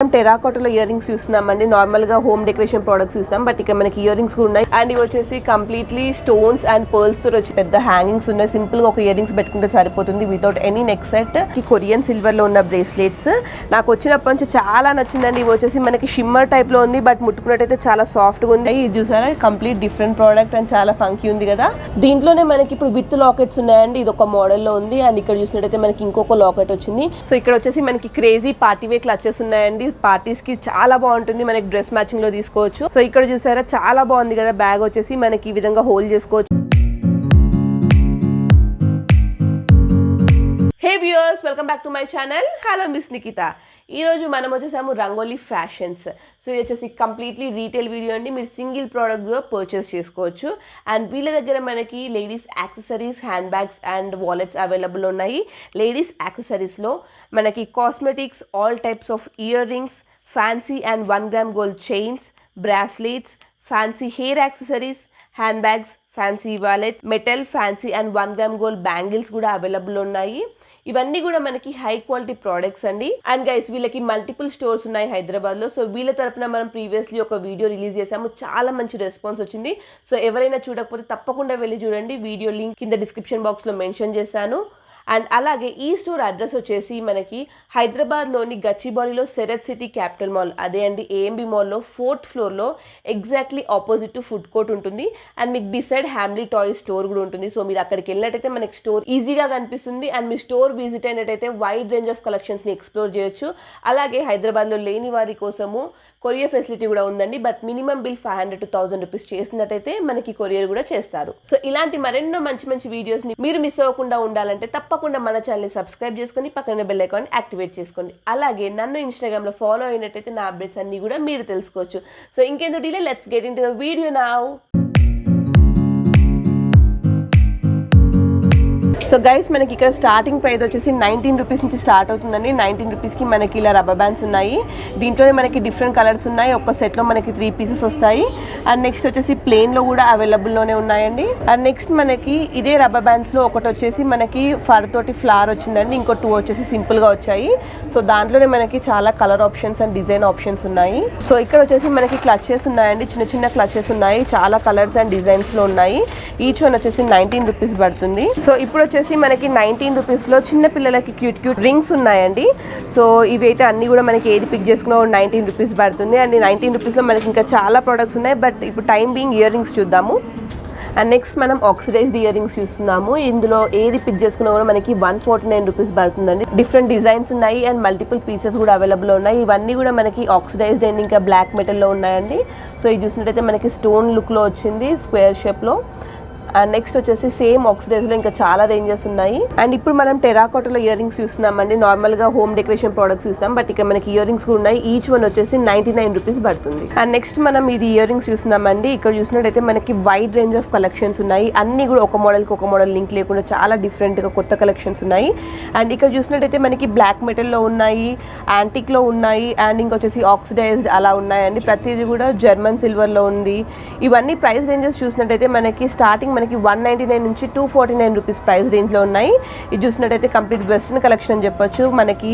టెరాకోటలో ear rings చూస్తున్నామండి. Normal గా home decoration products చూస్తాం, బట్ ఇక్కడ మనకి ఇయర్ రింగ్స్ ఉన్నాయి. అండ్ ఇవి వచ్చేసి కంప్లీట్లీ స్టోన్స్ అండ్ పర్ల్స్ తో వచ్చి పెద్ద హ్యాంగింగ్స్ ఉన్నాయి. సింపుల్ గా ఒక ఇయర్ రింగ్స్ పెట్టుకుంటే సరిపోతుంది without any neck set. Korean silver లో ఉన్న బ్రేస్లెట్స్ నాకు వచ్చినప్పటి నుంచి చాలా నచ్చిందండి. ఇవి వచ్చేసి మనకి షిమ్మర్ టైప్ లో ఉంది, బట్ ముట్టుకున్నట్టయితే చాలా సాఫ్ట్ గా ఉంది. ఇది చూసారా, కంప్లీట్ డిఫరెంట్ ప్రోడక్ట్ అండ్ చాలా ఫంకీ ఉంది కదా. దీంట్లోనే మనకి ఇప్పుడు విత్ లాకెట్స్ ఉన్నాయండి. ఇది ఒక మోడల్ లో ఉంది. అండ్ ఇక్కడ చూసినట్టయితే మనకి ఇంకొక లాకెట్ వచ్చింది. సో ఇక్కడ వచ్చేసి మనకి క్రేజీ పార్టీ వేర్ క్లచెస్ ఉన్నాయండి. పార్టీస్ కి చాలా బాగుంటుంది, మనకి డ్రెస్ మ్యాచింగ్ లో తీసుకోవచ్చు. సో ఇక్కడ చూసారా, చాలా బాగుంది కదా. బ్యాగ్ వచ్చేసి మనకి ఈ విధంగా హోల్డ్ చేసుకోవచ్చు. హే viewers, welcome back to my channel. Hello miss Nikita. ఈ రోజు మనం వచ్చేసాము రంగోలీ ఫ్యాషన్స్. సో ఇది వచ్చేసి కంప్లీట్లీ రీటైల్ వీడియో అండి. మీరు సింగిల్ ప్రోడక్ట్ కూడా పర్చేస్ చేసుకోవచ్చు. అండ్ వీళ్ళ దగ్గర మనకి ladies accessories, hand bags and wallets available ఉన్నాయి. లేడీస్ యాక్సెసరీస్లో మనకి cosmetics, all types of ear rings, fancy and 1 gram gold chains, bracelets, fancy hair accessories, hand bags, fancy wallet, metal, fancy and 1 gram gold bangles కూడా available ఉన్నాయి. ఇవన్నీ కూడా మనకి high quality products అండి. And guys, వీళ్ళకి multiple stores ఉన్నాయి హైదరాబాద్ లో. So వీళ్ళ తరపున మనం ప్రీవియస్లీ ఒక వీడియో రిలీజ్ చేసాము. చాలా మంచి రెస్పాన్స్ వచ్చింది. సో ఎవరైనా చూడకపోతే తప్పకుండా వెళ్ళి చూడండి. వీడియో లింక్ కింద డిస్క్రిప్షన్ బాక్స్ లో మెన్షన్ చేశాను. అండ్ అలాగే ఈ స్టోర్ అడ్రస్ వచ్చేసి మనకి హైదరాబాద్లోని గచ్చిబౌలిలో శరత్ సిటీ క్యాపిటల్ మాల్, అదే అండి ఏఎంబి మాల్లో 4th ఫ్లోర్లో exactly opposite to food court ఉంటుంది. అండ్ మీకు బిసైడ్ హ్యామ్లీ టాయ్ స్టోర్ కూడా ఉంటుంది. సో మీరు అక్కడికి వెళ్ళినట్టయితే మనకి స్టోర్ ఈజీగా కనిపిస్తుంది. అండ్ మీ స్టోర్ విజిట్ అయినట్టయితే వైడ్ రేంజ్ ఆఫ్ కలెక్షన్స్ని ఎక్స్ప్లోర్ చేయొచ్చు. అలాగే హైదరాబాద్లో లేని వారి కోసము కొరియర్ ఫెసిలిటీ కూడా ఉందండి. But minimum bill 500 to 1000 rupees చేసినట్టయితే మనకి కొరియర్ కూడా చేస్తారు. సో ఇలాంటి మరెన్నో మంచి మంచి వీడియోస్ని మీరు మిస్ అవ్వకుండా ఉండాలంటే తప్పకుండా మన ఛానల్ని సబ్స్క్రైబ్ చేసుకొని పక్కన బెల్ ఐకాన్ యాక్టివేట్ చేసుకోండి. అలాగే నన్ను ఇన్స్టాగ్రామ్లో ఫాలో అయినట్టయితే నా అప్డేట్స్ అన్ని కూడా మీరు తెలుసుకోవచ్చు. సో ఇంకెందుకు delay, let's get into the video now. So guys, మనకి ఇక్కడ స్టార్టింగ్ ప్రైస్ వచ్చేసి 19 రూపీస్ నుంచి స్టార్ట్ అవుతుందండి. 19 రూపీస్కి మనకి ఇలా రబ్బర్ బ్యాండ్స్ ఉన్నాయి. దీంట్లోనే మనకి డిఫరెంట్ కలర్స్ ఉన్నాయి. ఒక సెట్లో మనకి 3 పీసెస్ వస్తాయి. అండ్ నెక్స్ట్ వచ్చేసి ప్లెయిన్లో కూడా అవైలబుల్లోనే ఉన్నాయండి. అండ్ నెక్స్ట్ మనకి ఇదే రబ్బర్ బ్యాండ్స్లో ఒకటి వచ్చేసి మనకి ఫర్ తోటి ఫ్లవర్ వచ్చిందండి. ఇంకో 2 వచ్చేసి సింపుల్గా వచ్చాయి. సో దాంట్లోనే మనకి చాలా colour options and design options ఉన్నాయి. సో ఇక్కడ వచ్చేసి మనకి క్లచెస్ ఉన్నాయండి. చిన్న చిన్న క్లచెస్ ఉన్నాయి. చాలా కలర్స్ అండ్ డిజైన్స్లో ఉన్నాయి. ఈచ్ వన్ వచ్చేసి 19 రూపీస్ పడుతుంది. సో ఇప్పుడు వచ్చేసి మనకి 19 రూపీస్లో చిన్న పిల్లలకి క్యూట్ రింగ్స్ ఉన్నాయండి. సో ఇవి అయితే అన్ని కూడా మనకి ఏది పిక్ చేసుకున్నా 19 రూపీస్ పడుతుంది. అండ్ 19 రూపీస్లో మనకి ఇంకా చాలా ప్రోడక్ట్స్ ఉన్నాయి. బట్ ఇప్పుడు టైం బీయింగ్ ఇయర్ రింగ్స్ చూద్దాము. అండ్ నెక్స్ట్ మనం ఆక్సిడైజ్డ్ ఇయర్ రింగ్స్ చూస్తున్నాము. ఇందులో ఏది పిక్ చేసుకున్నా కూడా మనకి 149 రూపీస్ పడుతుందండి. డిఫరెంట్ డిజైన్స్ ఉన్నాయి అండ్ మల్టిపుల్ పీసెస్ కూడా అవైలబుల్ ఉన్నాయి. ఇవన్నీ కూడా మనకి ఆక్సిడైజ్డ్ అండ్ ఇంకా బ్లాక్ మెటల్లో ఉన్నాయండి. సో ఇది చూసినట్టయితే మనకి స్టోన్ లుక్లో వచ్చింది, స్క్వేర్ షేప్లో. అండ్ నెక్స్ట్ వచ్చేసి సేమ్ ఆక్సిడైజ్లో ఇంకా చాలా రేంజెస్ ఉన్నాయి. అండ్ ఇప్పుడు మనం టెరాకోటలో ఇయర్ రింగ్స్ చూస్తున్నామండి. నార్మల్గా హోమ్ డెకరేషన్ ప్రోడక్ట్స్ చూస్తాం, బట్ ఇక్కడ మనకి ఇయర్ రింగ్స్ కూడా ఉన్నాయి. ఈచ్ వన్ వచ్చేసి 99 రూపీస్ పడుతుంది. అండ్ నెక్స్ట్ మనం ఇది ఇయర్ రింగ్స్ చూస్తున్నామండి. ఇక్కడ చూసినట్టయితే మనకి వైడ్ రేంజ్ ఆఫ్ కలెక్షన్స్ ఉన్నాయి. అన్ని కూడా ఒక మోడల్కి ఒక మోడల్ లింక్ లేకుండా చాలా డిఫరెంట్గా కొత్త కలెక్షన్స్ ఉన్నాయి. అండ్ ఇక్కడ చూసినట్టయితే మనకి బ్లాక్ మెటల్లో ఉన్నాయి, యాంటిక్లో ఉన్నాయి, అండ్ ఇంకొచ్చేసి ఆక్సిడైజ్డ్ అలా ఉన్నాయండి. ప్రతిదీ కూడా జర్మన్ సిల్వర్లో ఉంది. ఇవన్నీ ప్రైస్ రేంజెస్ చూసినట్టయితే మనకి స్టార్టింగ్ మనకి 199 నుంచి 249 రూపీస్ ప్రైస్ రేంజ్లో ఉన్నాయి. ఇది చూసినట్టయితే కంప్లీట్ వెస్ట్రన్ కలెక్షన్ అని చెప్పొచ్చు. మనకి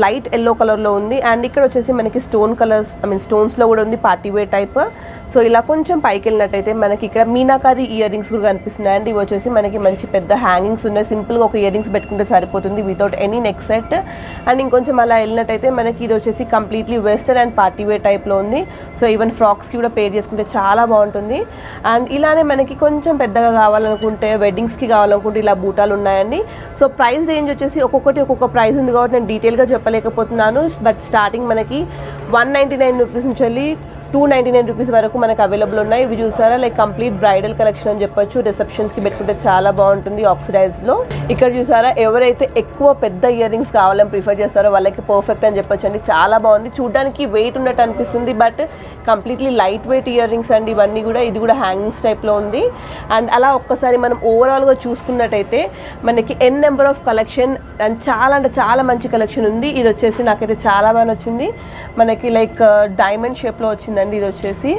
లైట్ ఎల్లో కలర్లో ఉంది. అండ్ ఇక్కడ వచ్చేసి మనకి స్టోన్ కలర్స్, స్టోన్స్లో కూడా ఉంది, పార్టీ వేర్ టైప్. సో ఇలా కొంచెం పైకి వెళ్ళినట్టయితే మనకి ఇక్కడ మీనాకారి ఇయర్ రింగ్స్ కూడా కనిపిస్తున్నాయి. అండ్ ఇవి వచ్చేసి మనకి మంచి పెద్ద హ్యాంగింగ్స్ ఉన్నాయి. సింపుల్గా ఒక ఇయర్ రింగ్స్ పెట్టుకుంటే సరిపోతుంది without any neck set. And ఇంకొంచెం అలా వెళ్ళినట్టయితే మనకి ఇది వచ్చేసి completely western and party wear టైప్లో ఉంది. సో ఈవెన్ ఫ్రాక్స్కి కూడా పేర్ చేసుకుంటే చాలా బాగుంటుంది. అండ్ ఇలానే మనకి కొంచెం పెద్దగా కావాలనుకుంటే, వెడ్డింగ్స్కి కావాలనుకుంటే ఇలా బూటాలు ఉన్నాయండి. సో ప్రైస్ రేంజ్ వచ్చేసి ఒక్కొక్కటి ఒక్కొక్క ప్రైస్ ఉంది కాబట్టి నేను డీటెయిల్గా చెప్పలేకపోతున్నాను. బట్ స్టార్టింగ్ మనకి 199 రూపీస్ నుంచి వెళ్ళి 299 రూపీస్ వరకు మనకు అవైలబుల్ ఉన్నాయి. ఇవి చూసారా, లైక్ కంప్లీట్ బ్రైడల్ కలెక్షన్ అని చెప్పొచ్చు. రిసెప్షన్స్కి పెట్టుకుంటే చాలా బాగుంటుంది ఆక్సిడైజ్లో. ఇక్కడ చూసారా, ఎవరైతే ఎక్కువ పెద్ద ఇయర్ రింగ్స్ కావాలని ప్రిఫర్ చేస్తారో వాళ్ళకి పర్ఫెక్ట్ అని చెప్పొచ్చు అండి. చాలా బాగుంది, చూడడానికి వెయిట్ ఉన్నట్టు అనిపిస్తుంది, but completely light weight ear rings అండి ఇవన్నీ కూడా. ఇది కూడా హ్యాంగింగ్స్ టైప్లో ఉంది. అండ్ అలా ఒక్కసారి మనం ఓవరాల్గా చూసుకున్నట్టయితే మనకి ఎన్ నెంబర్ ఆఫ్ కలెక్షన్ అండ్ చాలా అంటే చాలా మంచి కలెక్షన్ ఉంది. ఇది వచ్చేసి నాకైతే చాలా బాగా నచ్చింది. మనకి లైక్ డైమండ్ షేప్లో వచ్చిందండి. ఇది వచ్చేసి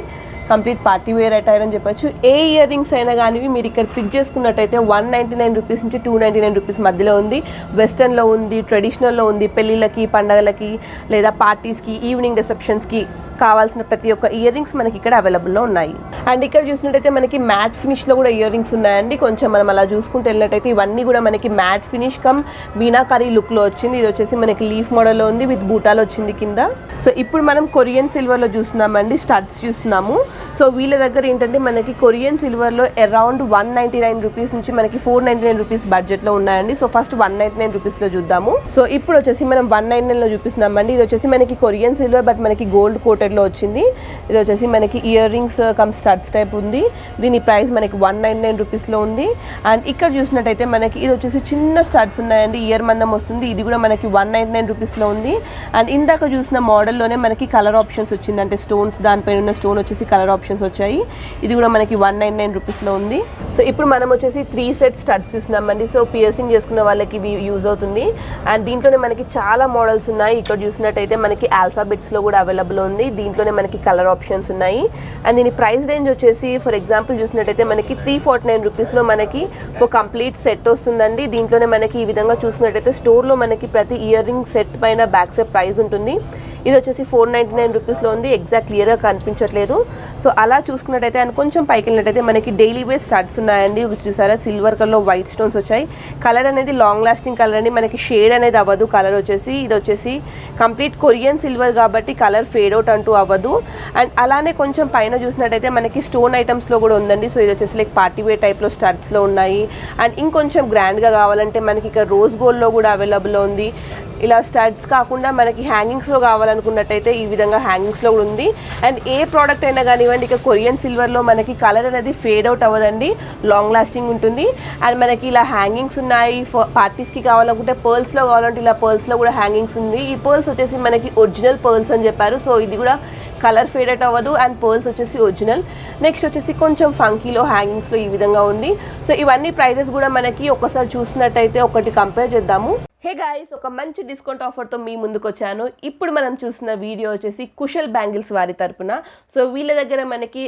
కంప్లీట్ పార్టీ వేర్ అటైర్ అని చెప్పొచ్చు. ఏ ఇయర్ రింగ్స్ అయినా కానీ మీరు ఇక్కడ పిక్ చేసుకున్నట్టయితే 199 రూపీస్ నుంచి 299 రూపీస్ మధ్యలో ఉంది. వెస్టర్న్లో ఉంది, ట్రెడిషనల్లో ఉంది, పెళ్ళిళ్ళకి, పండగలకి లేదా పార్టీస్కి, ఈవినింగ్ రిసెప్షన్స్కి కావాల్సిన ప్రతి ఒక్క ఇయర్ రింగ్స్ మనకి ఇక్కడ అవైలబుల్లో ఉన్నాయి. అండ్ ఇక్కడ చూసినట్టయితే మనకి మ్యాట్ ఫినిష్లో కూడా ఇయర్ రింగ్స్ ఉన్నాయండి. కొంచెం మనం అలా చూసుకుంటూ వెళ్ళినట్టయితే ఇవన్నీ కూడా మనకి మ్యాట్ ఫినిష్ కమ్ మీనాకారీ లుక్లో వచ్చింది. ఇది వచ్చేసి మనకి లీఫ్ మోడల్లో ఉంది, విత్ బూటాలో వచ్చింది కింద. సో ఇప్పుడు మనం కొరియన్ సిల్వర్లో చూస్తున్నామండి, స్టడ్స్ చూస్తున్నాము. సో వీళ్ళ దగ్గర ఏంటంటే మనకి కొరియన్ సిల్వర్లో అరౌండ్ 199 రూపీస్ నుంచి మనకి 499 రూపీస్ బడ్జెట్లో ఉన్నాయండి. సో ఫస్ట్ 199 రూపీస్లో చూద్దాము. సో ఇప్పుడు వచ్చేసి మనం 199లో చూపిస్తున్నామండి. ఇది వచ్చేసి మనకి కొరియన్ సిల్వర్ బట్ మనకి గోల్డ్ కోటెడ్ లో వచ్చింది. ఇది వచ్చేసి మనకి ear rings come studs type ఉంది. దీని ప్రైస్ మనకి 199 రూపీస్లో ఉంది. అండ్ ఇక్కడ చూసినట్టయితే మనకి ఇది వచ్చేసి చిన్న స్టడ్స్ ఉన్నాయండి, ఇయర్ మందం వస్తుంది. ఇది కూడా మనకి 199 రూపీస్లో ఉంది. అండ్ ఇందాక చూసిన మోడల్లోనే మనకి కలర్ ఆప్షన్స్ వచ్చింది, అంటే స్టోన్స్ దానిపైన ఉన్న స్టోన్ వచ్చేసి కలర్ ఆప్షన్స్ వచ్చాయి. ఇది కూడా మనకి 199 రూపీస్లో ఉంది. సో ఇప్పుడు మనం వచ్చేసి 3 సెట్ స్టడ్స్ చూస్తున్నామండి. సో పియర్సింగ్ చేసుకున్న వాళ్ళకి ఇవి యూజ్ అవుతుంది. అండ్ దీంట్లోనే మనకి చాలా మోడల్స్ ఉన్నాయి. ఇక్కడ చూసినట్టయితే మనకి ఆల్ఫాబెట్స్లో కూడా అవైలబుల్ ఉంది. దీంట్లోనే మనకి కలర్ ఆప్షన్స్ ఉన్నాయి. అండ్ దీని ప్రైస్ రేంజ్ వచ్చేసి ఫర్ ఎగ్జాంపుల్ చూసినట్టయితే మనకి 349 రూపీస్లో మనకి ఫర్ కంప్లీట్ సెట్ వస్తుందండి. దీంట్లోనే మనకి ఈ విధంగా చూసినట్టయితే స్టోర్లో మనకి ప్రతి ఇయర్ రింగ్ సెట్ పైన బ్యాక్ సైడ్ ప్రైస్ ఉంటుంది. ఇది వచ్చేసి 499 రూపీస్లో ఉంది. ఎగ్జాక్ట్ క్లియర్గా కనిపించట్లేదు. సో అలా చూసుకున్నట్టయితే అండ్ కొంచెం పైకి వెళ్ళినట్టయితే మనకి డైలీ వేర్ స్టడ్స్ ఉన్నాయండి. చూసారా, సిల్వర్ కలర్లో వైట్ స్టోన్స్ వచ్చాయి. కలర్ అనేది లాంగ్ లాస్టింగ్ కలర్ అండి, మనకి షేడ్ అనేది అవ్వదు. కలర్ వచ్చేసి ఇది వచ్చేసి కంప్లీట్ కొరియన్ సిల్వర్ కాబట్టి కలర్ ఫేడ్ అవుట్ అంటూ అవ్వదు. అండ్ అలానే కొంచెం పైన చూసినట్టయితే మనకి స్టోన్ ఐటమ్స్లో కూడా ఉందండి. సో ఇది వచ్చేసి లైక్ పార్టీ వేర్ టైప్లో స్టడ్స్లో ఉన్నాయి. అండ్ ఇంకొంచెం గ్రాండ్గా కావాలంటే మనకి ఇక్కడ రోజ్ గోల్డ్లో కూడా అవైలబుల్లో ఉంది. ఇలా స్టడ్స్ కాకుండా మనకి హ్యాంగింగ్స్లో కావాలనుకున్నట్టయితే ఈ విధంగా హ్యాంగింగ్స్లో కూడా ఉంది. అండ్ ఏ ప్రోడక్ట్ అయినా కానివ్వండి, ఇక కొరియన్ సిల్వర్లో మనకి కలర్ అనేది ఫేడ్ అవుట్ అవ్వదండి, లాంగ్ లాస్టింగ్ ఉంటుంది. అండ్ మనకి ఇలా హ్యాంగింగ్స్ ఉన్నాయి. పార్టీస్కి కావాలనుకుంటే పర్ల్స్లో కావాలంటే ఇలా పర్ల్స్లో కూడా హ్యాంగింగ్స్ ఉంది. ఈ పర్ల్స్ వచ్చేసి మనకి ఒరిజినల్ పర్ల్స్ అని చెప్పారు. సో ఇది కూడా కలర్ ఫేడ్ అవుట్ అవ్వదు. అండ్ పర్ల్స్ వచ్చేసి ఒరిజినల్. నెక్స్ట్ వచ్చేసి కొంచెం ఫంకీలో హ్యాంగింగ్స్లో ఈ విధంగా ఉంది. సో ఇవన్నీ ప్రైజెస్ కూడా మనకి ఒక్కసారి చూసినట్టయితే ఒకటి కంపేర్ చేద్దాము. హే గాయ్స్, ఒక మంచి డిస్కౌంట్ ఆఫర్తో మీ ముందుకు వచ్చాను. ఇప్పుడు మనం చూస్తున్న వీడియో వచ్చేసి కుశల్ బ్యాంగిల్స్ వారి తరపున. సో వీళ్ళ దగ్గర మనకి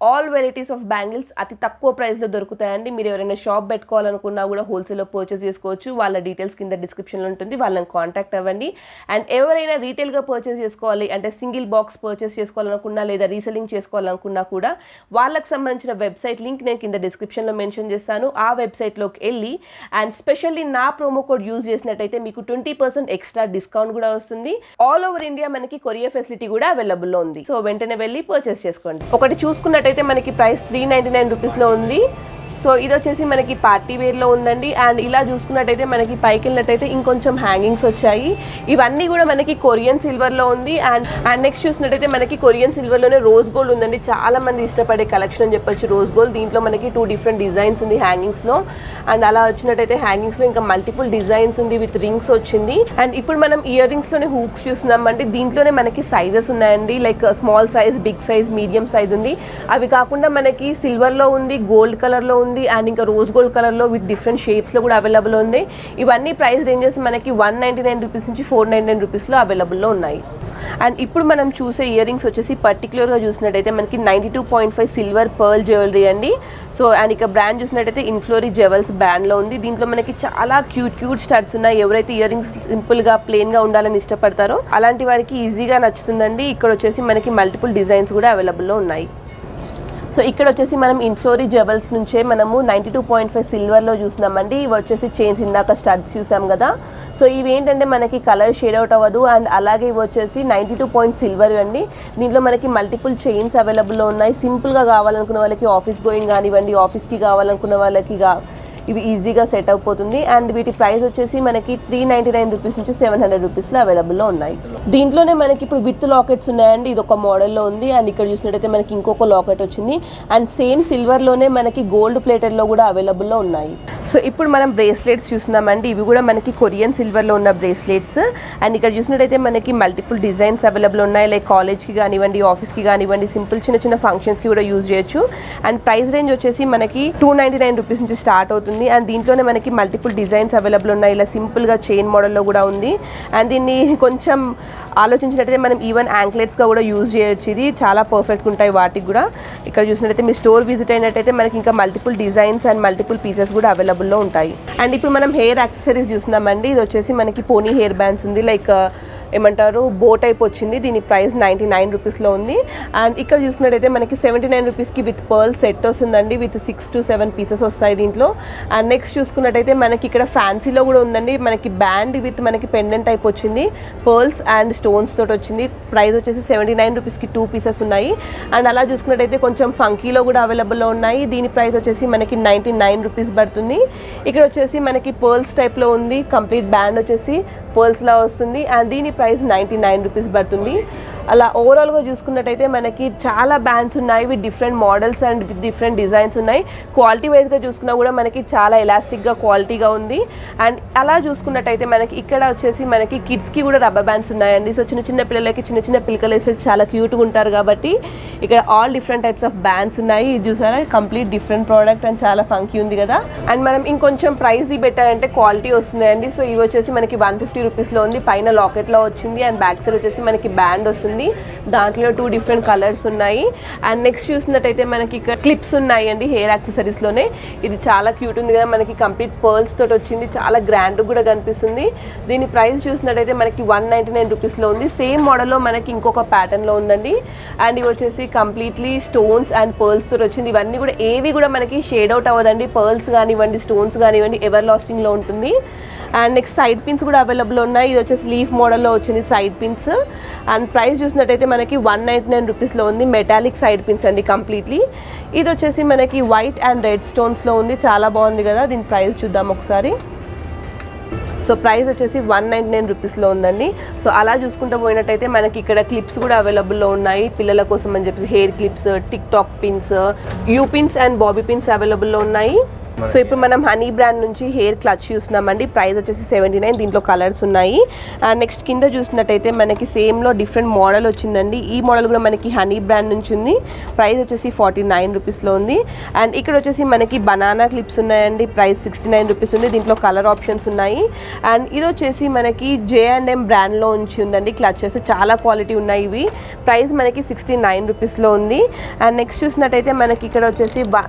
ఆల్ వెరైటీస్ ఆఫ్ బ్యాంగిల్స్ అతి తక్కువ ప్రైస్లో దొరుకుతాయండి. మీరు ఎవరైనా షాప్ పెట్టుకోవాలనుకున్నా కూడా హోల్సేల్లో పర్చేస్ చేసుకోవచ్చు. వాళ్ళ డీటెయిల్స్ కింద డిస్క్రిప్షన్లో ఉంటుంది, వాళ్ళని కాంటాక్ట్ అవ్వండి. అండ్ ఎవరైనా రీటైల్గా పర్చేస్ చేసుకోవాలి అంటే సింగిల్ బాక్స్ పర్చేస్ చేసుకోవాలనుకున్నా లేదా రీసెల్లింగ్ చేసుకోవాలనుకున్నా కూడా వాళ్ళకి సంబంధించిన వెబ్సైట్ లింక్ నేను కింద డిస్క్రిప్షన్లో మెన్షన్ చేస్తాను. ఆ వెబ్సైట్లోకి వెళ్ళి అండ్ స్పెషల్లీ నా ప్రోమో కోడ్ యూజ్ చేసినట్టయితే మీకు 20% ఎక్స్ట్రా డిస్కౌంట్ కూడా వస్తుంది. ఆల్ ఓవర్ ఇండియా మనకి కొరియర్ ఫెసిలిటీ కూడా అవైలబుల్లో ఉంది. సో వెంటనే వెళ్ళి పర్చేస్ చేసుకోండి. ఒకటి చూసుకున్నట్టయితే మనకి ప్రైస్ 399 రూపీస్లో ఉంది. సో ఇది వచ్చేసి మనకి పార్టీ వేర్లో ఉందండి. అండ్ ఇలా చూసుకున్నట్టయితే మనకి పైకి వెళ్ళినట్టయితే ఇంకొంచెం హ్యాంగింగ్స్ వచ్చాయి. ఇవన్నీ కూడా మనకి కొరియన్ సిల్వర్లో ఉంది. అండ్ నెక్స్ట్ చూసినట్టయితే మనకి కొరియన్ సిల్వర్లోనే రోజ్ గోల్డ్ ఉందండి. చాలా మంది ఇష్టపడే కలెక్షన్ అని చెప్పొచ్చు రోజ్ గోల్డ్. దీంట్లో మనకి 2 డిఫరెంట్ డిజైన్స్ ఉంది హ్యాంగింగ్స్లో. అండ్ అలా వచ్చినట్టయితే హ్యాంగింగ్స్లో ఇంకా మల్టిపుల్ డిజైన్స్ ఉంది, విత్ రింగ్స్ వచ్చింది. అండ్ ఇప్పుడు మనం ఇయర్ రింగ్స్లోనే హూక్స్ చూస్తున్నామండి. దీంట్లోనే మనకి సైజెస్ ఉన్నాయండి, like small size, big size, medium size ఉంది. అవి కాకుండా మనకి సిల్వర్లో ఉంది, గోల్డ్ కలర్లో ఉంది, అండ్ ఇంకా రోజ్ గోల్డ్ కలర్లో విత్ డిఫరెంట్ షేప్స్లో కూడా అవైలబుల్ ఉంది. ఇవన్నీ ప్రైస్ రేంజెస్ మనకి 199 రూపీస్ నుంచి 499 రూపీస్లో అవైలబుల్లో ఉన్నాయి. అండ్ ఇప్పుడు మనం చూసే ఇయర్ రింగ్స్ వచ్చేసి పర్టికులర్గా చూసినట్టయితే మనకి 92.5 సిల్వర్ పర్ల్ జ్యువెలరీ అండి. సో అండ్ ఇక బ్రాండ్ చూసినట్టయితే ఇన్ఫ్లోరీ జెవెల్స్ బ్రాండ్లో ఉంది. దీంట్లో మనకి చాలా క్యూట్ స్టడ్స్ ఉన్నాయి. ఎవరైతే ఇయర్ రింగ్స్ సింపుల్గా ప్లెయిన్గా ఉండాలని ఇష్టపడతారో అలాంటి వారికి ఈజీగా నచ్చుతుందండి. ఇక్కడ వచ్చేసి మనకి మల్టిపుల్ డిజైన్స్ కూడా అవైలబుల్లో ఉన్నాయి. సో ఇక్కడ వచ్చేసి మనం ఇన్ఫ్లోరీ జెవెల్స్ నుంచే మనము 92.5 సిల్వర్లో చూసినామండి. ఇవి వచ్చేసి చైన్స్, ఇందాక స్టడ్స్ చూసాం కదా. సో ఇవి ఏంటంటే మనకి కలర్ షేడ్ అవుట్ అవ్వదు. అండ్ అలాగే ఇవి వచ్చేసి 92 సిల్వర్ అండి. దీంట్లో మనకి మల్టిపుల్ చైన్స్ అవైలబుల్లో ఉన్నాయి. సింపుల్గా కావాలనుకున్న వాళ్ళకి, ఆఫీస్ గోయింగ్ కానివ్వండి, ఆఫీస్కి కావాలనుకున్న వాళ్ళకి ఇవి ఈజీగా సెట్ అయిపోతుంది. అండ్ వీటి ప్రైస్ వచ్చేసి మనకి 399 రూపీస్ నుంచి 700 రూపీస్లో అవైలబుల్లో ఉన్నాయి. దీంట్లోనే మనకి ఇప్పుడు విత్ లాకెట్స్ ఉన్నాయండి. ఇది ఒక మోడల్లో ఉంది. అండ్ ఇక్కడ చూసినట్టయితే మనకి ఇంకొక లాకెట్ వచ్చింది. అండ్ సేమ్ సిల్వర్లోనే మనకి గోల్డ్ ప్లేటెడ్లో కూడా అవైలబుల్లో ఉన్నాయి. సో ఇప్పుడు మనం బ్రేస్లెట్స్ చూస్తున్నామండి. ఇవి కూడా మనకి కొరియన్ సిల్వర్లో ఉన్న బ్రేస్లెట్స్. అండ్ ఇక్కడ చూసినట్టయితే మనకి మల్టిపుల్ డిజైన్స్ అవైలబుల్ ఉన్నాయి, లైక్ కాలేజ్కి కానివ్వండి, ఆఫీస్కి కానివ్వండి, సింపుల్ చిన్న ఫంక్షన్స్కి కూడా యూజ్ చేయొచ్చు. అండ్ ప్రైస్ రేంజ్ వచ్చేసి మనకి 299 రూపీస్ నుంచి స్టార్ట్ అవుతుంది. వస్తుంది. అండ్ దీంట్లోనే మనకి మల్టిపుల్ డిజైన్స్ అవైలబుల్ ఉన్నాయి. ఇలా సింపుల్గా చైన్ మోడల్లో కూడా ఉంది. అండ్ దీన్ని కొంచెం ఆలోచించినట్టయితే మనం ఈవెన్ యాంక్లెట్స్గా కూడా యూజ్ చేయొచ్చు. ఇది చాలా పర్ఫెక్ట్గా ఉంటాయి వాటికి కూడా. ఇక్కడ చూసినట్టయితే మీ స్టోర్ విజిట్ అయినట్టయితే మనకి ఇంకా multiple designs and multiple pieces కూడా అవైలబుల్లో ఉంటాయి. అండ్ ఇప్పుడు మనం హెయిర్ యాక్సెసరీస్ చూస్తున్నామండి. ఇది వచ్చేసి మనకి పోనీ హెయిర్ బ్యాండ్స్ ఉంది, లైక్ ఏమంటారు బో టైప్ వచ్చింది. దీని ప్రైస్ 99 రూపీస్లో ఉంది. అండ్ ఇక్కడ చూసుకున్నట్టయితే మనకి 79 రూపీస్కి విత్ పర్ల్ సెట్ వస్తుందండి. విత్ 6 to 7 పీసెస్ వస్తాయి దీంట్లో. అండ్ నెక్స్ట్ చూసుకున్నట్టయితే మనకి ఇక్కడ ఫ్యాన్సీలో కూడా ఉందండి. మనకి బ్యాండ్ విత్ మనకి పెండెంట్ టైప్ వచ్చింది, పర్ల్స్ అండ్ స్టోన్స్ తోటి వచ్చింది. ప్రైస్ వచ్చేసి 79 రూపీస్కి 2 పీసెస్ ఉన్నాయి. అండ్ అలా చూసుకున్నట్టయితే కొంచెం ఫంకీలో కూడా అవైలబుల్లో ఉన్నాయి. దీని ప్రైస్ వచ్చేసి మనకి 99 రూపీస్ పడుతుంది. ఇక్కడ వచ్చేసి మనకి పర్ల్స్ టైప్లో ఉంది, కంప్లీట్ బ్యాండ్ వచ్చేసి పర్ల్స్లా వస్తుంది. అండ్ దీని ప్రైస్ 99 రూపీస్ పడుతుంది. అలా ఓవరాల్గా చూసుకున్నట్టయితే మనకి చాలా బ్యాండ్స్ ఉన్నాయి with different models and with different designs ఉన్నాయి. క్వాలిటీ వైజ్గా చూసుకున్నా కూడా మనకి చాలా ఎలాస్టిక్గా క్వాలిటీగా ఉంది. అండ్ అలా చూసుకున్నట్టయితే మనకి ఇక్కడ వచ్చేసి మనకి కిడ్స్కి కూడా రబ్బర్ బ్యాండ్స్ ఉన్నాయండి. సో చిన్న చిన్న పిల్లలకి చిన్న చిన్న పిల్లకలు వేస్తే చాలా క్యూట్గా ఉంటారు కాబట్టి ఇక్కడ all different types of wands ఉన్నాయి. ఇది చూసారా కంప్లీట్ డిఫరెంట్ ప్రోడక్ట్ అండ్ చాలా ఫంకీ ఉంది కదా. అండ్ మనం ఇంకొంచెం ప్రైస్ పెట్టాలంటే క్వాలిటీ వస్తున్నాయండి. సో ఇవి వచ్చేసి మనకి 150 రూపీస్లో ఉంది. పైన లాకెట్లో వచ్చింది అండ్ బ్యాక్ సైడ్ వచ్చేసి మనకి బ్యాండ్ వస్తుంది. దాంట్లో 2 డిఫరెంట్ కలర్స్ ఉన్నాయి. అండ్ నెక్స్ట్ చూసినట్టయితే మనకి ఇక్కడ క్లిప్స్ ఉన్నాయి అండి హెయిర్ యాక్సెసరీస్లోనే. ఇది చాలా క్యూట్ ఉంది కదా, మనకి కంప్లీట్ పర్ల్స్ తోటి వచ్చింది, చాలా గ్రాండ్ కూడా కనిపిస్తుంది. దీని ప్రైస్ చూసినట్టయితే మనకి 199 రూపీస్లో ఉంది. సేమ్ మోడల్లో మనకి ఇంకొక ప్యాటర్న్లో ఉందండి. అండ్ ఇవి వచ్చేసి కంప్లీట్లీ స్టోన్స్ అండ్ పర్ల్స్ తోటి వచ్చింది. ఇవన్నీ కూడా ఏవి కూడా మనకి షేడ్ అవుట్ అవ్వదండి. పర్ల్స్ కానివ్వండి, స్టోన్స్ కానివ్వండి, ఎవర్ లాస్టింగ్లో ఉంటుంది. అండ్ నెక్స్ట్ సైడ్ పిన్స్ కూడా అవైలబుల్ ఉన్నాయి. ఇది వచ్చేసి లీఫ్ మోడల్లో వచ్చింది సైడ్ పిన్స్. అండ్ ప్రైస్ చూసినట్టయితే మనకి 199 రూపీస్లో ఉంది. మెటాలిక్ సైడ్ పిన్స్ అండి కంప్లీట్లీ. ఇది వచ్చేసి మనకి వైట్ అండ్ రెడ్ స్టోన్స్లో ఉంది, చాలా బాగుంది కదా. దీని ప్రైస్ చూద్దాం ఒకసారి. సో ప్రైస్ వచ్చేసి 199 రూపీస్లో ఉందండి. సో అలా చూసుకుంటూ పోయినట్టయితే మనకి ఇక్కడ క్లిప్స్ కూడా అవైలబుల్లో ఉన్నాయి పిల్లల కోసం అని చెప్పేసి. Hair clips, tick talk pins, you pins and Bobby pins అవైలబుల్లో ఉన్నాయి. సో ఇప్పుడు మనం హనీ బ్రాండ్ నుంచి హెయిర్ క్లచ్ చూస్తున్నామండి. ప్రైస్ వచ్చేసి 79. దీంట్లో కలర్స్ ఉన్నాయి. అండ్ నెక్స్ట్ కింద చూసినట్టయితే మనకి సేమ్లో డిఫరెంట్ మోడల్ వచ్చిందండి. ఈ మోడల్ కూడా మనకి హనీ బ్రాండ్ నుంచి ఉంది. ప్రైస్ వచ్చేసి 49 రూపీస్లో ఉంది. అండ్ ఇక్కడ వచ్చేసి మనకి బనానా క్లిప్స్ ఉన్నాయండి. ప్రైస్ 69 రూపీస్ ఉంది. దీంట్లో కలర్ ఆప్షన్స్ ఉన్నాయి. అండ్ ఇది వచ్చేసి మనకి J&M బ్రాండ్లో ఉంచి ఉందండి క్లచెస్, చాలా క్వాలిటీ ఉన్నాయి ఇవి. ప్రైస్ మనకి 69 రూపీస్లో ఉంది. అండ్ నెక్స్ట్ చూసినట్టయితే మనకి ఇక్కడ వచ్చేసి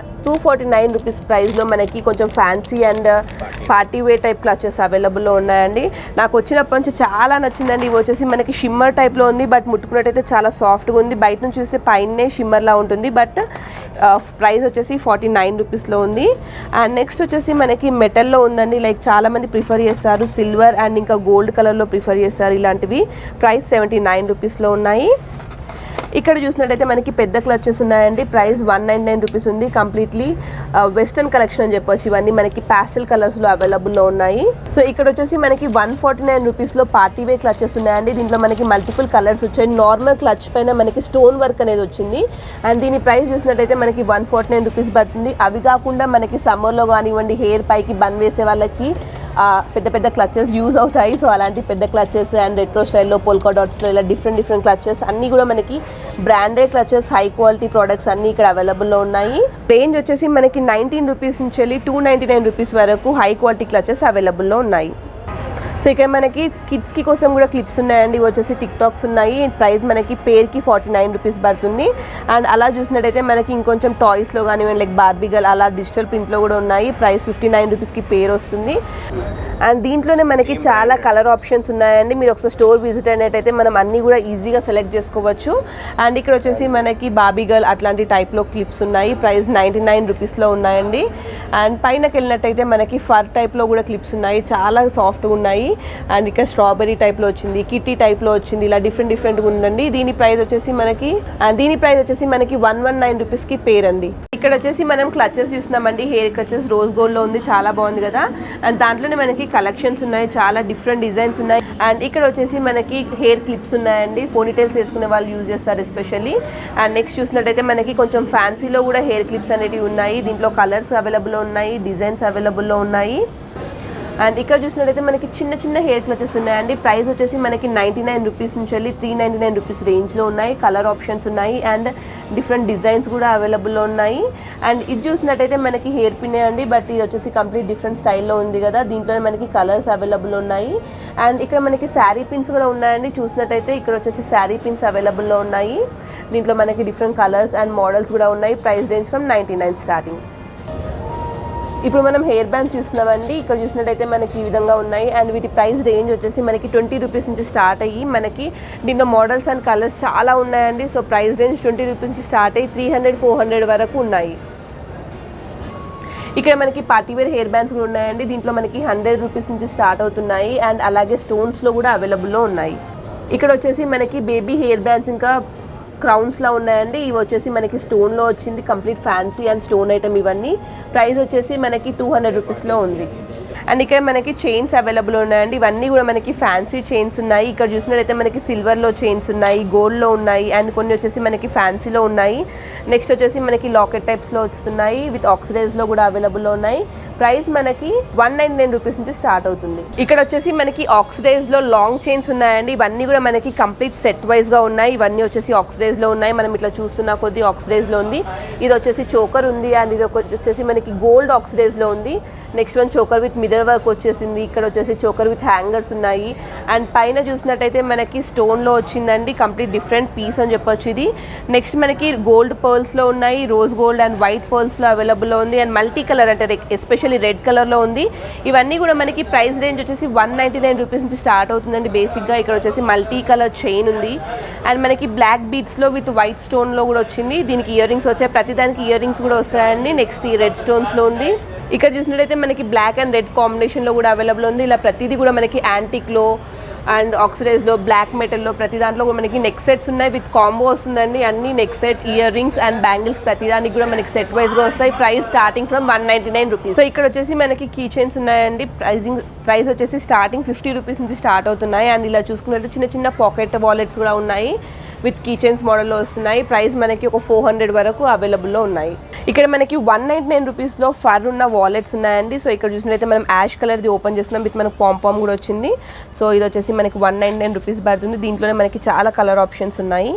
249 రూపీస్ ప్రైస్లో మనకి కొంచెం fancy and party way type clutches అవైలబుల్లో ఉన్నాయండి. నాకు వచ్చినప్పటి నుంచి చాలా నచ్చిందండి. ఇవి వచ్చేసి మనకి షిమ్మర్ టైప్లో ఉంది, బట్ ముట్టుకున్నట్టయితే చాలా సాఫ్ట్గా ఉంది. బయట నుంచి చూస్తే పైనే షిమ్మర్లా ఉంటుంది, బట్ ప్రైస్ వచ్చేసి 49 రూపీస్లో ఉంది. అండ్ నెక్స్ట్ వచ్చేసి మనకి మెటల్లో ఉందండి. లైక్ చాలామంది ప్రిఫర్ చేస్తారు సిల్వర్ అండ్ ఇంకా గోల్డ్ కలర్లో ప్రిఫర్ చేస్తారు ఇలాంటివి. ప్రైస్ 79 రూపీస్లో ఉన్నాయి. ఇక్కడ చూసినట్టయితే మనకి పెద్ద క్లచెస్ ఉన్నాయండి. ప్రైస్ 199 రూపీస్ ఉంది. కంప్లీట్లీ వెస్టర్న్ కలెక్షన్ అని చెప్పొచ్చు. ఇవన్నీ మనకి ప్యాస్టల్ కలర్స్లో అవైలబుల్లో ఉన్నాయి. సో ఇక్కడ వచ్చేసి మనకి 149 రూపీస్లో పార్టీ వే క్లచెస్ ఉన్నాయండి. దీంట్లో మనకి మల్టిపుల్ కలర్స్ వచ్చాయి. నార్మల్ క్లచ్ పైన మనకి స్టోన్ వర్క్ అనేది వచ్చింది. అండ్ దీని ప్రైస్ చూసినట్టయితే మనకి 149 రూపీస్ పడుతుంది. అవి కాకుండా మనకి సమ్మర్లో కానివ్వండి హెయిర్ పైకి బన్ వేసే వాళ్ళకి పెద్ద పెద్ద క్లచెస్ యూజ్ అవుతాయి. సో అలాంటి పెద్ద క్లచెస్ అండ్ రెట్రో స్టైల్లో, పోల్కా డాట్స్లో ఇలా డిఫరెంట్ క్లచెస్ అన్నీ కూడా మనకి branded clutches, high quality products అన్నీ ఇక్కడ అవైలబుల్లో ఉన్నాయి. రేంజ్ వచ్చేసి మనకి 19 రూపీస్ నుంచి వెళ్ళి 299 రూపీస్ వరకు హై క్వాలిటీ క్లచెస్ అవైలబుల్లో ఉన్నాయి. సో ఇక్కడ మనకి కిడ్స్కి కోసం కూడా క్లిప్స్ ఉన్నాయండి. వచ్చేసి టిక్ టాక్స్ ఉన్నాయి. ప్రైస్ మనకి పేర్కి 49 రూపీస్ పడుతుంది. అండ్ అలా చూసినట్టయితే మనకి ఇంకొంచెం టాయ్స్లో కానివ్వండి లైక్ బార్బీ గర్ల్ అలా డిజిటల్ ప్రింట్లో కూడా ఉన్నాయి. ప్రైస్ 59 రూపీస్కి పేర్ వస్తుంది. అండ్ దీంట్లోనే మనకి చాలా కలర్ ఆప్షన్స్ ఉన్నాయండి. మీరు ఒకసారి స్టోర్ విజిట్ అయినట్టయితే మనం అన్నీ కూడా ఈజీగా సెలెక్ట్ చేసుకోవచ్చు. అండ్ ఇక్కడ వచ్చేసి మనకి బార్బీ గర్ల్ అట్లాంటి టైప్లో క్లిప్స్ ఉన్నాయి. ప్రైస్ 99 రూపీస్లో ఉన్నాయండి. అండ్ పైనకి వెళ్ళినట్టయితే మనకి ఫర్ టైప్లో కూడా క్లిప్స్ ఉన్నాయి, చాలా సాఫ్ట్గా ఉన్నాయి. అండ్ ఇక్కడ స్ట్రాబెరీ టైప్లో వచ్చింది, కిటీ టైప్లో వచ్చింది, ఇలా డిఫరెంట్గా ఉందండి. దీని ప్రైస్ వచ్చేసి మనకి 119 రూపీస్కి పేర్ అండి. ఇక్కడ వచ్చేసి మనం క్లచెస్ చూస్తున్నామండి. హెయిర్ క్లచెస్ రోజ్ గోల్డ్లో ఉంది, చాలా బాగుంది కదా. అండ్ దాంట్లోనే మనకి కలెక్షన్స్ ఉన్నాయి, చాలా డిఫరెంట్ డిజైన్స్ ఉన్నాయి. అండ్ ఇక్కడ వచ్చేసి మనకి హెయిర్ క్లిప్స్ ఉన్నాయండి. పోనీటైల్స్ వేసుకునే వాళ్ళు యూజ్ చేస్తారు ఎస్పెషల్లీ. అండ్ నెక్స్ట్ చూసినట్టయితే మనకి కొంచెం ఫ్యాన్సీలో కూడా హెయిర్ క్లిప్స్ అనేవి ఉన్నాయి. దీంట్లో కలర్స్ అవైలబుల్లో ఉన్నాయి, డిజైన్స్ అవైలబుల్లో ఉన్నాయి. అండ్ ఇక్కడ చూసినట్టయితే మనకి చిన్న చిన్న హెయిర్ క్లచెస్ ఉన్నాయండి. ప్రైస్ వచ్చేసి మనకి 99 రూపీస్ నుంచి వెళ్ళి 399 రూపీస్ రేంజ్లో ఉన్నాయి. కలర్ ఆప్షన్స్ ఉన్నాయి అండ్ డిఫరెంట్ డిజైన్స్ కూడా అవైలబుల్లో ఉన్నాయి. అండ్ ఇది చూసినట్టయితే మనకి హెయిర్ పిన్నే అండి, బట్ ఇది వచ్చేసి కంప్లీట్ డిఫరెంట్ స్టైల్లో ఉంది కదా. దీంట్లోనే మనకి కలర్స్ అవైలబుల్ ఉన్నాయి. అండ్ ఇక్కడ మనకి శారీ పిన్స్ కూడా ఉన్నాయండి. చూసినట్టయితే ఇక్కడ వచ్చేసి శారీ పిన్స్ అవైలబుల్లో ఉన్నాయి. దీంట్లో మనకి డిఫరెంట్ కలర్స్ అండ్ మోడల్స్ కూడా ఉన్నాయి. Price range from 99 starting. ఇప్పుడు మనం హెయిర్ బ్యాండ్స్ చూస్తున్నామండి. ఇక్కడ చూసినట్టయితే మనకి ఈ విధంగా ఉన్నాయి అండ్ వీటి ప్రైస్ రేంజ్ వచ్చేసి మనకి 20 రూపీస్ నుంచి స్టార్ట్ అయ్యి మనకి దీంట్లో మోడల్స్ అండ్ కలర్స్ చాలా ఉన్నాయండి. సో ప్రైస్ రేంజ్ 20 రూపీస్ నుంచి స్టార్ట్ అయ్యి 300-400 వరకు ఉన్నాయి. ఇక్కడ మనకి పార్టీవేర్ హెయిర్ బ్యాండ్స్ కూడా ఉన్నాయండి. దీంట్లో మనకి 100 రూపీస్ నుంచి స్టార్ట్ అవుతున్నాయి అండ్ అలాగే స్టోన్స్లో కూడా అవైలబుల్లో ఉన్నాయి. ఇక్కడ వచ్చేసి మనకి బేబీ హెయిర్ బ్యాండ్స్ ఇంకా క్రౌన్స్లా ఉన్నాయండి. ఇవి వచ్చేసి మనకి స్టోన్లో వచ్చింది, complete fancy and stone item. ఇవన్నీ ప్రైస్ వచ్చేసి మనకి 200 రూపీస్లో ఉంది. అండ్ ఇక్కడ మనకి చైన్స్ అవైలబుల్ ఉన్నాయండి. ఇవన్నీ కూడా మనకి ఫ్యాన్సీ చైన్స్ ఉన్నాయి. ఇక్కడ చూసినట్టయితే మనకి సిల్వర్లో చైన్స్ ఉన్నాయి, గోల్డ్లో ఉన్నాయి అండ్ కొన్ని వచ్చేసి మనకి ఫ్యాన్సీలో ఉన్నాయి. నెక్స్ట్ వచ్చేసి మనకి లాకెట్ టైప్స్లో వస్తున్నాయి, విత్ ఆక్సిడైజ్లో కూడా అవైలబుల్లో ఉన్నాయి. ప్రైస్ మనకి 199 రూపీస్ నుంచి స్టార్ట్ అవుతుంది. ఇక్కడ వచ్చేసి మనకి ఆక్సిడైజ్లో లాంగ్ చైన్స్ ఉన్నాయండి. ఇవన్నీ కూడా మనకి కంప్లీట్ సెట్ వైజ్గా ఉన్నాయి. ఇవన్నీ వచ్చేసి ఆక్సిడైజ్లో ఉన్నాయి. మనం ఇట్లా చూస్తున్న కొద్ది ఆక్సిడైజ్లో ఉంది. ఇది వచ్చేసి చోకర్ ఉంది అండ్ ఇది వచ్చేసి మనకి గోల్డ్ ఆక్సిడైజ్లో ఉంది. Next one choker with mirror work వచ్చేసింది. ఇక్కడ వచ్చేసి చోకర్ విత్ హ్యాంగర్స్ ఉన్నాయి అండ్ పైన చూసినట్టయితే మనకి స్టోన్లో వచ్చిందండి. కంప్లీట్ డిఫరెంట్ పీస్ అని చెప్పొచ్చు ఇది. నెక్స్ట్ మనకి గోల్డ్ పర్ల్స్లో ఉన్నాయి, రోజ్ గోల్డ్ అండ్ వైట్ పర్ల్స్లో అవైలబుల్లో ఉంది అండ్ మల్టీ కలర్ అంటే ఎస్పెషల్లీ రెడ్ కలర్లో ఉంది. ఇవన్నీ కూడా మనకి ప్రైస్ రేంజ్ వచ్చేసి 199 రూపీస్ నుంచి స్టార్ట్ అవుతుందండి బేసిక్గా. ఇక్కడ వచ్చేసి మల్టీ కలర్ చైన్ ఉంది అండ్ మనకి బ్లాక్ బీడ్స్లో విత్ వైట్ స్టోన్లో కూడా వచ్చింది. దీనికి ఇయర్ రింగ్స్ వచ్చాయి, ప్రతిదానికి ఇయర్ రింగ్స్ కూడా వస్తాయండి. నెక్స్ట్ ఈ రెడ్ స్టోన్స్లో ఉంది. ఇక్కడ చూసినట్టయితే మనకి బ్లాక్ అండ్ రెడ్ కాంబినేషన్లో కూడా అవైలబుల్ ఉంది. ఇలా ప్రతిదీ కూడా మనకి యాంటిక్లో అండ్ ఆక్సిడైజ్లో, బ్లాక్ మెటల్లో ప్రతి దాంట్లో కూడా మనకి నెక్ సెట్స్ ఉన్నాయి, విత్ కాంబో వస్తుందండి. అన్ని neck set, ear rings and bangles ప్రతిదానికి కూడా మనకి సెట్ వైజ్గా వస్తాయి. Price starting from 199 rupees. So ఇక్కడ వచ్చేసి మనకి కీ చైన్స్ ఉన్నాయండి. ప్రైస్ వచ్చేసి స్టార్టింగ్ 50 రూపీస్ నుంచి స్టార్ట్ అవుతున్నాయి అండ్ ఇలా చూసుకున్నట్లయితే చిన్న చిన్న పాకెట్ వాలెట్స్ కూడా ఉన్నాయి, విత్ కీ చైన్స్ మోడల్లో వస్తున్నాయి. ప్రైస్ మనకి ఒక 400 వరకు అవైలబుల్లో ఉన్నాయి. ఇక్కడ మనకి 199 రూపీస్లో ఫర్ ఉన్న వాలెట్స్ ఉన్నాయండి. సో ఇక్కడ చూసినట్లయితే మనం యాష్ కలర్ది ఓపెన్ చేస్తున్నాం, విత్ మనకు పాంపామ్ కూడా వచ్చింది. సో ఇది వచ్చేసి మనకి 199 రూపీస్ పడుతుంది. దీంట్లోనే మనకి చాలా కలర్ ఆప్షన్స్ ఉన్నాయి.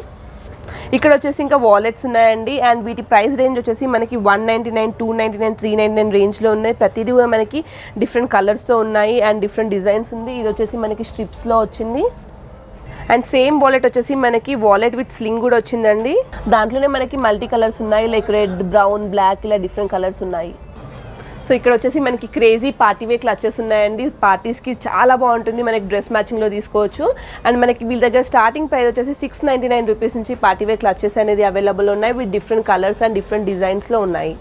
ఇక్కడ వచ్చేసి ఇంకా వాలెట్స్ ఉన్నాయండి అండ్ వీటి ప్రైస్ రేంజ్ వచ్చేసి మనకి 199, 299, 399 రేంజ్లో ఉన్నాయి. ప్రతిదీ కూడా మనకి డిఫరెంట్ కలర్స్తో ఉన్నాయి అండ్ డిఫరెంట్ డిజైన్స్ ఉంది. ఇది వచ్చేసి మనకి స్ట్రిప్స్లో వచ్చింది అండ్ సేమ్ వాలెట్ వచ్చేసి మనకి వాలెట్ విత్ స్లింగ్ కూడా వచ్చిందండి. దాంట్లోనే మనకి మల్టీ కలర్స్ ఉన్నాయి, లైక్ రెడ్, బ్రౌన్, బ్లాక్, ఇలా డిఫరెంట్ కలర్స్ ఉన్నాయి. సో ఇక్కడ వచ్చేసి మనకి క్రేజీ పార్టీవేర్ క్లచెస్ ఉన్నాయండి. పార్టీస్కి చాలా బాగుంటుంది, మనకి డ్రెస్ మ్యాచింగ్లో తీసుకోవచ్చు. అండ్ మనకి వీళ్ళ దగ్గర స్టార్టింగ్ ప్రైస్ వచ్చేసి 699 రూపీస్ నుంచి పార్టీవేర్ క్లచెస్ అనేది అవైలబుల్ ఉన్నాయి, with different colours and different డిజైన్స్లో ఉన్నాయి.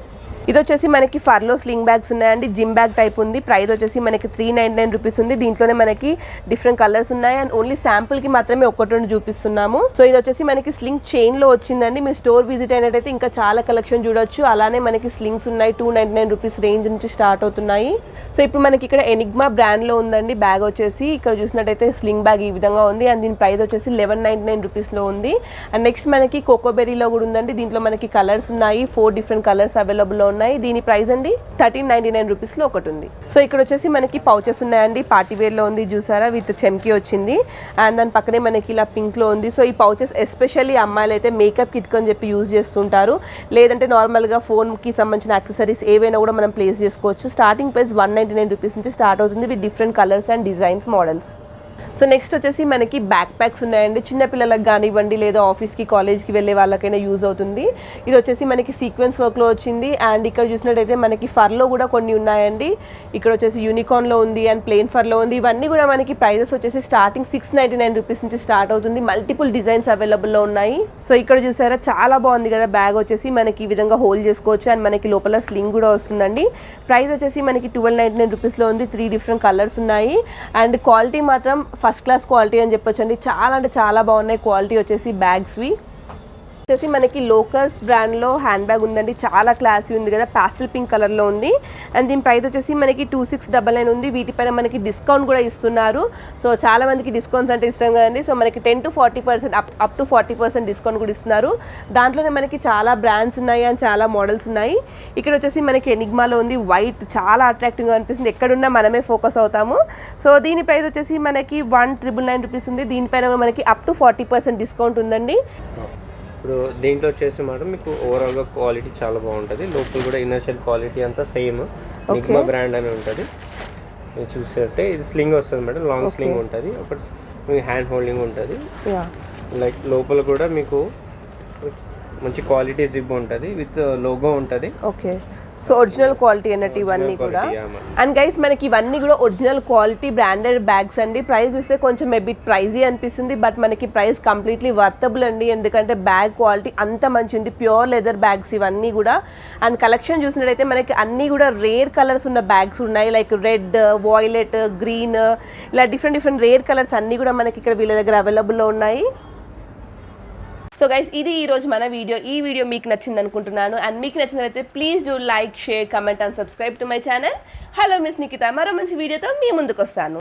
ఇది వచ్చేసి మనకి ఫర్లో స్లింగ్ బ్యాగ్స్ ఉన్నాయండి. జిమ్ బ్యాగ్ టైప్ ఉంది. ప్రైస్ వచ్చేసి మనకి 399 రూపీస్ ఉంది. దీంట్లోనే మనకి డిఫరెంట్ కలర్స్ ఉన్నాయి అండ్ ఓన్లీ శాంపుల్కి మాత్రమే ఒకటి రెండు చూపిస్తున్నాము. సో ఇది వచ్చేసి మనకి స్లింగ్ చైన్లో వచ్చిందండి. మీరు స్టోర్ విజిట్ అయినట్టయితే ఇంకా చాలా కలెక్షన్ చూడొచ్చు. అలానే మనకి స్లింగ్స్ ఉన్నాయి, 299 రూపీస్ రేంజ్ నుంచి స్టార్ట్ అవుతున్నాయి. సో ఇప్పుడు మనకి ఇక్కడ ఎనిగ్మా బ్రాండ్లో ఉందండి బ్యాగ్ వచ్చేసి. ఇక్కడ చూసినట్టయితే స్లింగ్ బ్యాగ్ ఈ విధంగా ఉంది అండ్ దీని ప్రైస్ వచ్చేసి 1199 రూపీస్లో ఉంది. అండ్ నెక్స్ట్ మనకి కోకోబెరీలో కూడా ఉందండి. దీంట్లో మనకి కలర్స్ ఉన్నాయి, 4 డిఫరెంట్ కలర్స్ అవైలబుల్లో ఉన్నాయి. దీని ప్రైస్ అండి 1399 రూపీస్లో ఒకటి ఉంది. సో ఇక్కడ వచ్చేసి మనకి పౌచెస్ ఉన్నాయండి. పార్టీవేర్లో ఉంది చూసారా, విత్ చెమ్కి వచ్చింది అండ్ దాని పక్కనే మనకి ఇలా పింక్లో ఉంది. సో ఈ పౌచెస్ ఎస్పెషల్లీ అమ్మాయిలు అయితే మేకప్ కిట్ అని చెప్పి యూజ్ చేస్తుంటారు, లేదంటే నార్మల్గా ఫోన్కి సంబంధించిన యాక్సెసరీస్ ఏవైనా కూడా మనం ప్లేస్ చేసుకోవచ్చు. స్టార్టింగ్ ప్రైస్ 199 రూపీస్ నుంచి స్టార్ట్ అవుతుంది, with different colours and designs, models. So next వచ్చేసి మనకి బ్యాక్ ప్యాక్స్ ఉన్నాయండి. చిన్నపిల్లలకు కానివ్వండి లేదా ఆఫీస్కి కాలేజ్కి వెళ్ళే వాళ్ళకైనా యూజ్ అవుతుంది. ఇది వచ్చేసి మనకి సీక్వెన్స్ వర్క్లో వచ్చింది అండ్ ఇక్కడ చూసినట్టయితే మనకి ఫర్లో కూడా కొన్ని ఉన్నాయండి. ఇక్కడ వచ్చేసి యూనికార్న్లో ఉంది అండ్ ప్లెయిన్ ఫర్లో ఉంది. ఇవన్నీ కూడా మనకి ప్రైజెస్ వచ్చేసి స్టార్టింగ్ 699 రూపీస్ నుంచి స్టార్ట్ అవుతుంది. మల్టిపుల్ డిజైన్స్ అవైలబుల్లో ఉన్నాయి. సో ఇక్కడ చూసారా చాలా బాగుంది కదా బ్యాగ్ వచ్చేసి. మనకి ఈ విధంగా హోల్డ్ చేసుకోవచ్చు అండ్ మనకి లోపల స్లింగ్ కూడా వస్తుందండి. ప్రైస్ వచ్చేసి మనకి 1299 రూపీస్లో ఉంది. 3 డిఫరెంట్ కలర్స్ ఉన్నాయి అండ్ క్వాలిటీ మాత్రం ఫస్ట్ క్లాస్ క్వాలిటీ అని చెప్పొచ్చండి. చాలా అంటే చాలా బాగున్నాయి క్వాలిటీ వచ్చేసి బ్యాగ్స్వి. వచ్చేసి మనకి లోకస్ బ్రాండ్లో హ్యాండ్ బ్యాగ్ ఉందండి. చాలా క్లాసీ ఉంది కదా, పాస్టల్ పింక్ కలర్లో ఉంది. అండ్ దీని ప్రైస్ వచ్చేసి మనకి 2699 ఉంది. వీటిపైన మనకి డిస్కౌంట్ కూడా ఇస్తున్నారు. సో చాలా మందికి డిస్కౌంట్స్ అంటే ఇష్టం కదండి. సో మనకి 10 to 40% అప్ టు 40% డిస్కౌంట్ కూడా ఇస్తున్నారు. దాంట్లోనే మనకి చాలా బ్రాండ్స్ ఉన్నాయి అండ్ చాలా మోడల్స్ ఉన్నాయి. ఇక్కడ వచ్చేసి మనకి ఎనిగ్మాలో ఉంది. వైట్ చాలా అట్రాక్టివ్గా అనిపిస్తుంది. ఎక్కడున్నా మనమే ఫోకస్ అవుతాము. సో దీని ప్రైస్ వచ్చేసి మనకి 1999 రూపీస్ ఉంది. దీనిపైన మనకి అప్ టు 40% డిస్కౌంట్ ఉందండి. ఇప్పుడు దీంట్లో వచ్చేసి మాత్రం మీకు ఓవరాల్గా క్వాలిటీ చాలా బాగుంటుంది. లోపల కూడా ఇన్నర్ షెల్ క్వాలిటీ అంతా సేమ్ నిగ్మా బ్రాండ్ అని ఉంటుంది. మీరు చూసేటే ఇది స్లింగ్ వస్తుంది మేడం, లాంగ్ స్లింగ్ ఉంటుంది. ఒకటి మీకు హ్యాండ్ హోల్డింగ్ ఉంటుంది. లైక్ లోపల కూడా మీకు మంచి క్వాలిటీ జిప్ ఉంటుంది, విత్ లోగో ఉంటుంది. ఓకే, సో ఒరిజినల్ క్వాలిటీ అన్నట్టు ఇవన్నీ కూడా. అండ్ గైస్ మనకి ఇవన్నీ కూడా ఒరిజినల్ క్వాలిటీ బ్రాండెడ్ బ్యాగ్స్ అండి. ప్రైస్ చూస్తే కొంచెం బిట్ ప్రైజీ అనిపిస్తుంది, బట్ మనకి ప్రైస్ కంప్లీట్లీ వర్తబుల్ అండి. ఎందుకంటే బ్యాగ్ క్వాలిటీ అంత మంచి ఉంది. ప్యూర్ లెదర్ బ్యాగ్స్ ఇవన్నీ కూడా. అండ్ కలెక్షన్ చూసినట్టయితే మనకి అన్నీ కూడా రేర్ కలర్స్ ఉన్న బ్యాగ్స్ ఉన్నాయి. లైక్ రెడ్, వాయిలెట్, గ్రీన్, ఇలా డిఫరెంట్ రేర్ కలర్స్ అన్నీ కూడా మనకి ఇక్కడ వీళ్ళ దగ్గర అవైలబుల్లో ఉన్నాయి. సో గైస్ ఇది ఈరోజు మన వీడియో. ఈ వీడియో మీకు నచ్చింది అనుకుంటున్నాను. అండ్ మీకు నచ్చినట్లయితే please do like, share, comment and subscribe to my channel. Hello miss Nikhita, మరో మంచి వీడియోతో మీ ముందుకు వస్తాను.